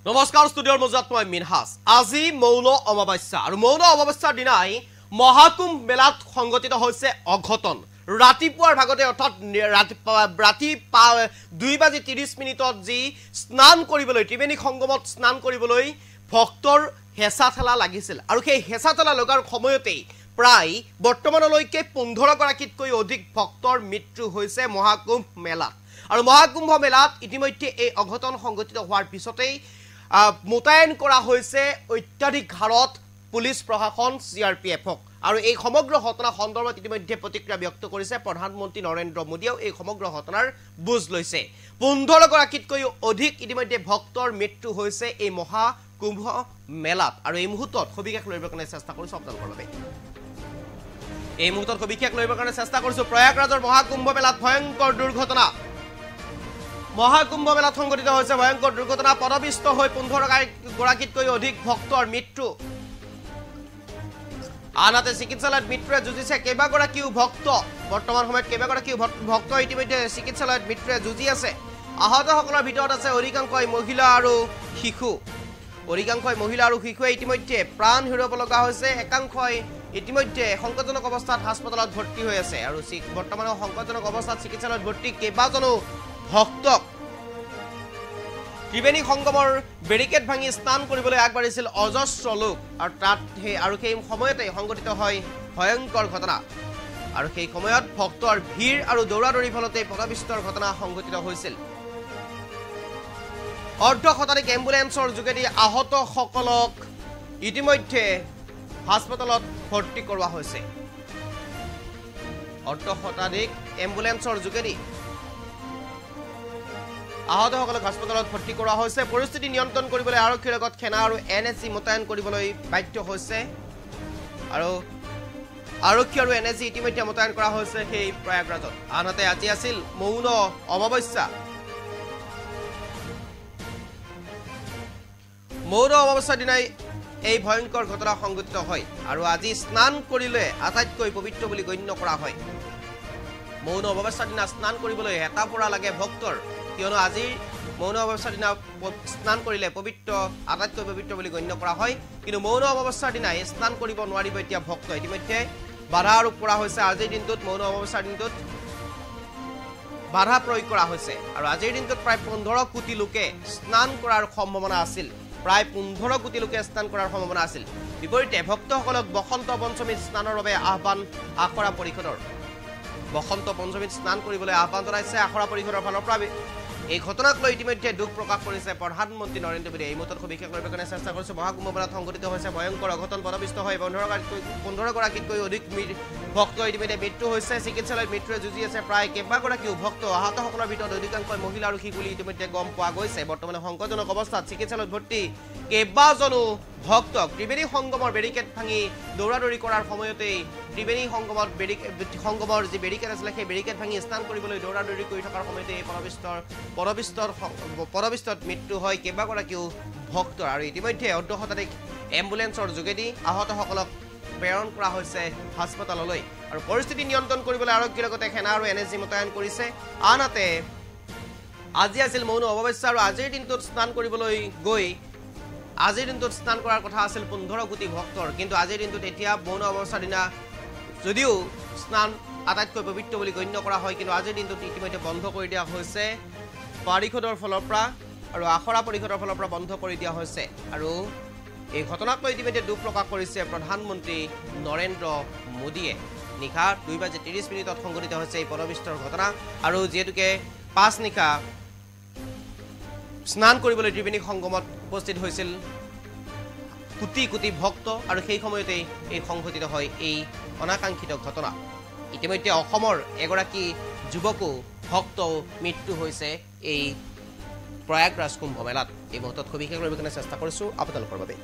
নমস্কাৰ ষ্টুডিঅ'ৰ মজত মই মিনহাস আজি মৌন অমাৱস্যা আৰু মৌন অমাৱস্যাৰ দিনাই মহাকুম্ভ মেলাত সংগঠিত হৈছে অঘটন ৰাতিপুৱাৰ ভাগতে অৰ্থাৎ ৰাতি 2:30 যি স্নান কৰিবলৈ ত্ৰিবেণী সংগমত স্নান কৰিবলৈ ভক্তৰ হেঁচা ঠেলা লাগিছিল আৰু সেই হেঁচা ঠেলা লগাৰ সময়তেই প্ৰায় বৰ্তমানলৈকে 15 গৰাকীতকৈ অধিক ভক্তৰ মৃত্যু হৈছে মহাকুম্ভ মেলাত আৰু মহাকুম্ভ মেলাত ইতিমধ্যে এই অঘটন সংগঠিত হোৱাৰ পিছতেই মোতায়েন কৰা হৈছে অত্যাধিক হাৰত পুলিচ প্ৰশাসন CRPFক আৰু এই সমগ্ৰ ঘটনা সন্দৰ্ভত ইতিমধ্যে প্ৰতিক্ৰিয়া ব্যক্ত কৰিছে প্ৰধানমন্ত্ৰী নৰেন্দ্ৰ মোদীয়ে এই সমগ্ৰ ঘটনাৰ বুজ লৈছে 15 গৰাকীতকৈ অধিক ইতিমধ্যে ভক্তৰ মৃত্যু হৈছে এই মহাকুম্ভ মেলাত আৰু এই মুহূৰ্তত সবিশেষ লইবৰ কাৰণে চেষ্টা কৰিছো আপোনালোকৰ বাবে এই মুহূৰ্তত সবিশেষ লইবৰ কাৰণে চেষ্টা কৰিছো প্ৰয়াগৰাজৰ মহাকুম্ভ মেলাত ভয়ংকৰ দুৰ্ঘটনা মহাকুম্ভ মেলাত সংঘটিত হৈছে ভয়ংকৰ দুৰ্ঘটনা পদবিষ্ট হৈ 15 গৰাকীতকৈ অধিক ভক্তৰ মৃত্যু আনহাতে চিকিৎসালয়ত মৃত্যুৰে যুঁজিছে কেইবাগৰাকীও ভক্ত বৰ্তমান সময়ত কেইবাগৰাকীও ভক্ত ইতিমধ্যে চিকিৎসালয়ত মৃত্যুৰে যুঁজি আছে আহতসকলৰ ভিতৰত আছে অধিকাংশই মহিলা আৰু শিশু ইতিমধ্যে প্ৰাণ হেৰুৱাব লগা হৈছে একাংশই ইতিমধ্যে সংকটজনক অৱস্থাত হাস্পতালত ভৰ্তি হৈ আছে আৰু বৰ্তমান সংকটজনক অৱস্থাত চিকিৎসালয়ত ভৰ্তি কেইবাজনো ভক্তক ত্ৰিবেণী সংগমৰ বেৰিকেড ভাঙি স্নান কৰিবলৈ আগবাঢ়িছিল অজস্ৰ লোক আৰু সেই সময়তে সংঘটিত হয় ভয়ংকৰ ঘটনা আৰু সেই সময়ত ভক্তৰ ভিৰ আৰু দৌৰাদৌৰি ফলতে পদবিষ্টৰ ঘটনা সংঘটিত হৈছিল অৰ্ধশতাধিক এম্বুলেন্সৰ যোগেদি আহতসকলক ইতিমধ্যে হাস্পতালত ভৰ্তি কৰোৱা হৈছে অৰ্ধশতাধিক এম্বুলেন্সৰ যোগেদি আহতসকলক হাস্পতালত ভৰ্তি কৰা হৈছে পৰিস্থিতি নিয়ন্ত্ৰণ কৰিবলৈ আৰক্ষীৰ লগত সেনা আৰু NSC মোতায়েন কৰিবলৈ বাধ্য হৈছে আৰু আৰক্ষী আৰু NSC ইতিমধ্যে মোতায়েন কৰা হৈছে সেই প্ৰয়াগৰাজত আনহাতে আজি আছিল মৌন অমাৱস্যাৰ দিনাই এই ভয়ংকৰ ঘটনা সংঘটিত হয় আৰু আজি স্নান কৰিলে আটাইতকৈ পবিত্ৰ বুলি গণ্য কৰা হয় মৌন অমাৱস্যাৰ দিনা স্নান কৰিবলৈ হেতা পৰা লাগে ভক্তৰ কিয়নো আজি মৌন অমাৱস্যাৰ দিনা স্নান কৰিলে আটাইতকৈ পবিত্ৰ বুলি গণ্য কৰা হয় কিন্তু মৌন অমাৱস্যাৰ দিনাই স্নান কৰিব নোৱাৰিব এতিয়া ভক্ত ইতিমধ্যে বাধা আৰোপ কৰা হৈছে আজিৰ দিনটোত মৌন অমাৱস্যাৰ দিনটোত বাধা প্ৰয়োগ কৰা হৈছে আৰু আজিৰ দিনটোত প্ৰায় 15 কোটি লোকে স্নান কৰাৰ সম্ভাৱনা আছিল বিপৰীতে ভক্তসকলক বসন্ত পঞ্চমীত স্নানৰ বাবে আহ্বান আখৰা পৰিষদৰ বসন্ত পঞ্চমীত স্নান কৰিবলৈ আহ্বান জনাইছে আখৰা পৰিষদৰ ফালৰ পৰা এই ঘটনাক লৈ ইতিমধ্যে দুখ প্ৰকাশ কৰিছে প্ৰধানমন্ত্ৰী নৰেন্দ্ৰ মোদীয়ে এই মুহূৰ্তত সবিশেষ লইবৰ কাৰণে চেষ্টা কৰিছে মহাকুম্ভ মেলাত সংঘটিত হৈছে ভয়ংকৰ অঘটন পদবিষ্ট হৈ 15 গৰাকীতকৈ অধিক ভক্ত ইতিমধ্যে মৃত্যু হৈছে চিকিৎসালয়ত মৃত্যুৰে যুঁজি আছে প্ৰায় কেইবাগৰাকীও ভক্ত আহতসকলৰ ভিতৰত অধিকাংশই মহিলা আৰু শিশু ইতিমধ্যে গম পোৱা গৈছে বৰ্তমানে সংকটজনক অৱস্থাত চিকিৎসালয়ত ভৰ্তি কেইবাজনো ভক্তক ত্ৰিবেণী সংগমৰ বেৰিকেড ভাঙি দৌৰাদৌৰি কৰাৰ সময়তেই ত্ৰিবেণী সংগমৰ যি বেৰিকেড আছিলে সেই বেৰিকেড ভাঙি স্নান কৰিবলৈ দৌৰাদৌৰি কৰি থকাৰ সময়তে এই পদবিষ্টত মৃত্যু হয় কেইবাগৰাকীও ভক্তৰ আৰু ইতিমধ্যে অৰ্ধশতাধিক এম্বুলেন্সৰ যোগেদি আহতসকলক প্ৰেৰণ কৰা হৈছে হাস্পতাললৈ আৰু পৰিস্থিতি নিয়ন্ত্ৰণ কৰিবলৈ আৰক্ষীৰ লগতে সেনা আৰু NSC মোতায়েন কৰিছে আনহাতে আজি আছিল মৌন অমাৱস্যা আৰু আজিৰ দিনটোত স্নান কৰিবলৈ গৈ আজিৰ দিনটোত স্নান কৰাৰ কথা আছিল 15 কোটি ভক্তৰ কিন্তু আজিৰ দিনটোত এতিয়া মৌন অমাৱস্যাৰ দিনা যদিও স্নান আটাইতকৈ পবিত্ৰ বুলি গণ্য কৰা হয় কিন্তু আজিৰ দিনটোত ইতিমধ্যে বন্ধ কৰি দিয়া হৈছে পৰিষদৰ ফালৰ পৰা আৰু আখৰা পৰিষদৰ ফালৰ পৰা বন্ধ কৰি দিয়া হৈছে আৰু এই ঘটনাক লৈ ইতিমধ্যে দুখ প্ৰকাশ কৰিছে প্ৰধানমন্ত্ৰী নৰেন্দ্ৰ মোদীয়ে নিশা 2:30 সংঘটিত হৈছে এই পদবিষ্টৰ ঘটনা আৰু যিহেতুকে 5 নিশা স্নান কৰিবলৈ ত্ৰিবেণী সংগমত উপস্থিত হৈছিল কোটি কোটি ভক্ত আৰু সেই সময়তে এই সংঘটিত হয় এই অনাকাংক্ষিত ঘটনা ইতিমধ্যে অসমৰ এগৰাকী যুৱকো ভক্ত মৃত্যু হৈছে এই প্ৰয়াগৰাজ কুম্ভ মেলাত এই মুহূৰ্তত সবিশেষ লইবৰ কাৰণে চেষ্টা কৰিছো আপোনালোকৰ বাবে